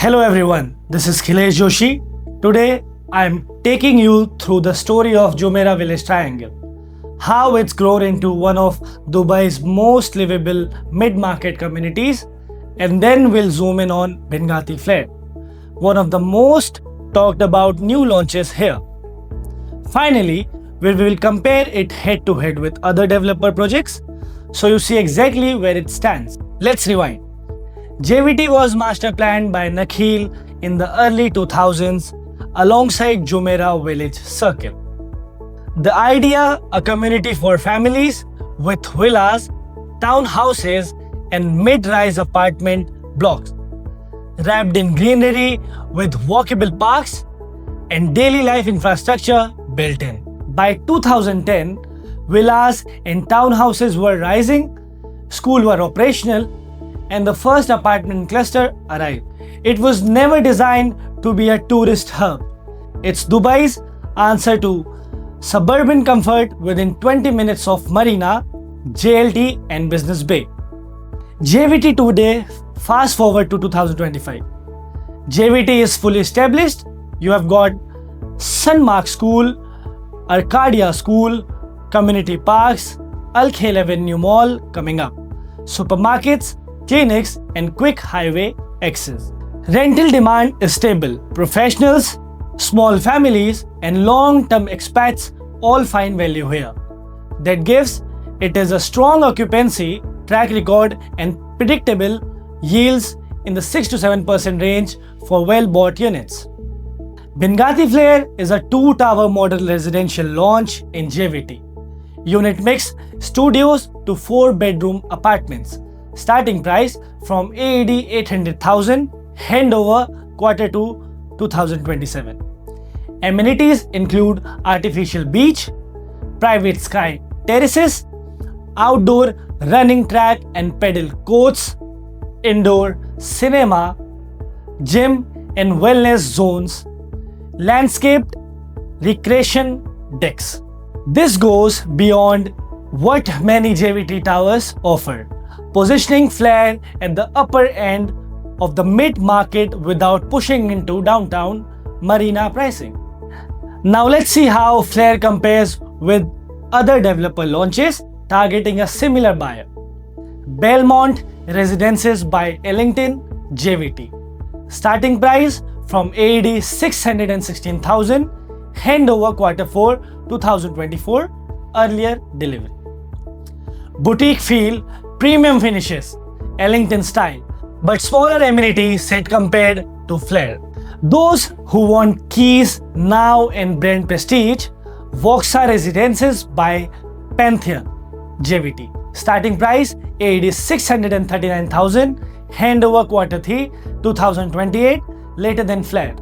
Hello everyone, this is Khilesh Joshi. Today I'm taking you through the story of Jumeirah Village Triangle, how it's grown into one of Dubai's most livable mid-market communities, and then we'll zoom in on Binghatti Flare, one of the most talked about new launches here. Finally, we will compare it head to head with other developer projects so you see exactly where it stands. Let's rewind. JVT was master planned by Nakheel in the early 2000s alongside Jumeirah Village Circle. The idea, a community for families with villas, townhouses and mid-rise apartment blocks, wrapped in greenery with walkable parks and daily life infrastructure built in. By 2010, villas and townhouses were rising, schools were operational, and the first apartment cluster arrived. It was never designed to be a tourist hub. It's Dubai's answer to suburban comfort within 20 minutes of Marina, JLT and Business Bay. JVT today, fast forward to 2025. JVT is fully established. You have got Sunmark School, Arcadia School, community parks, Al Khail Avenue Mall coming up, supermarkets, clinics and quick highway access. Rental demand is stable. Professionals, small families and long-term expats all find value here. That gives it is a strong occupancy track record and predictable yields in the 6 to 7% range for well-bought units. Binghatti Flare is a 2-tower model residential launch in JVT. Unit mix studios to 4-bedroom apartments. Starting price from AED 800,000, handover Q2 2027. Amenities include artificial beach, private sky terraces, outdoor running track and pedal courts, indoor cinema, gym and wellness zones, landscaped recreation decks. This goes beyond what many JVT towers offer, positioning Flare at the upper end of the mid-market without pushing into downtown Marina pricing. Now let's see how Flare compares with other developer launches targeting a similar buyer. Belmont Residences by Ellington, JVT. Starting price from AED 616,000, handover Q4 2024, earlier delivery. Boutique feel, premium finishes, Ellington style, but smaller amenities set compared to Flare. Those who want keys now and brand prestige, Voxa Residences by Pantheon, JVT. Starting price AED 639,000, handover Q3 2028, later than Flare.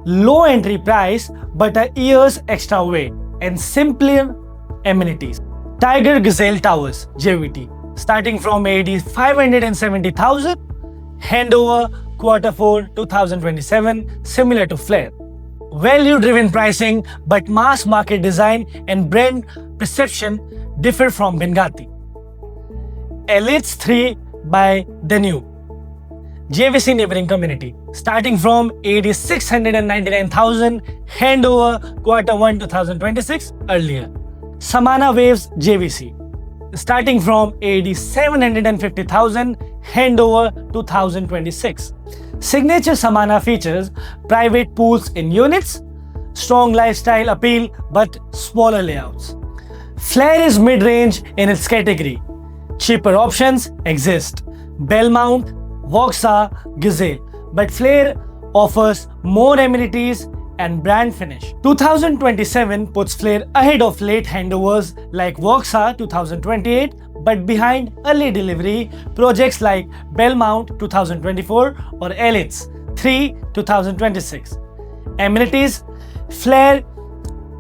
Low entry price but a year's extra wait and simpler amenities. Tiger Gazelle Towers, JVT. Starting from AED 570,000, handover Q4 2027, similar to Flare. Value-driven pricing but mass market design and brand perception differ from Binghatti. Elites 3 by Danube, JVC neighboring community. Starting from AED 699,000, handover Q1 2026, earlier. Samana Waves JVC. Starting from AED 750,000, handover 2026. Signature Samana features private pools in units, strong lifestyle appeal but smaller layouts. Flare is mid-range in its category. Cheaper options exist. Belmont, Voxa, Gazelle, but Flare offers more amenities and brand finish. 2027 puts Flare ahead of late handovers like Voxa 2028 but behind early delivery projects like Belmont 2024 or Elites 3 2026. Amenities, Flare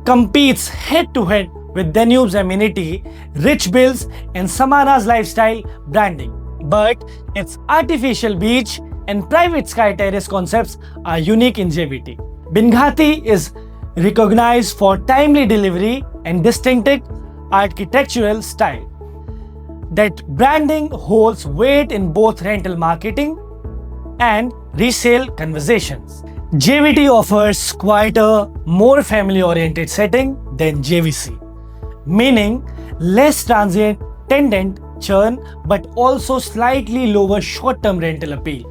competes head to head with Danube's amenity, rich bills and Samana's lifestyle branding. But its artificial beach and private sky terrace concepts are unique in JVT. Binghatti is recognized for timely delivery and distinctive architectural style. That branding holds weight in both rental marketing and resale conversations. JVT offers quieter, more family-oriented setting than JVC, meaning less transient tenant churn but also slightly lower short-term rental appeal.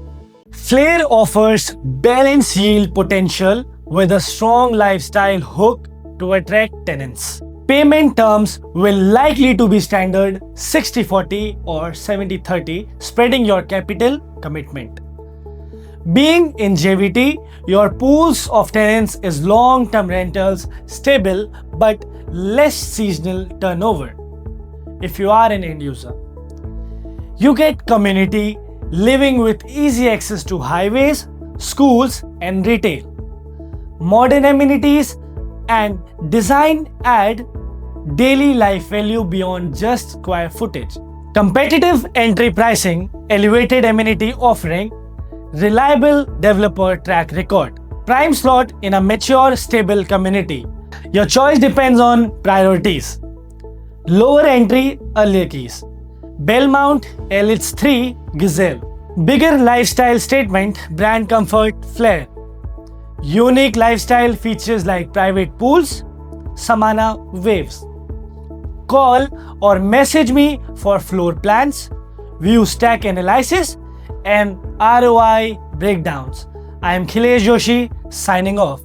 Flare offers balanced yield potential with a strong lifestyle hook to attract tenants. Payment terms will likely to be standard 60-40 or 70-30, spreading your capital commitment. Being in JVT, your pools of tenants is long-term rentals, stable but less seasonal turnover. If you are an end user, you get community living with easy access to highways, schools and retail. Modern amenities and design add daily life value beyond just square footage. Competitive entry pricing, elevated amenity offering, reliable developer track record. Prime slot in a mature, stable community. Your choice depends on priorities. Lower entry, earlier keys. Belmont, Elitz 3, Gazelle. Bigger lifestyle statement, brand comfort, Flare. Unique lifestyle features like private pools, Samana waves. Call or message me for floor plans, view stack analysis, and ROI breakdowns. I am Khilesh Joshi signing off.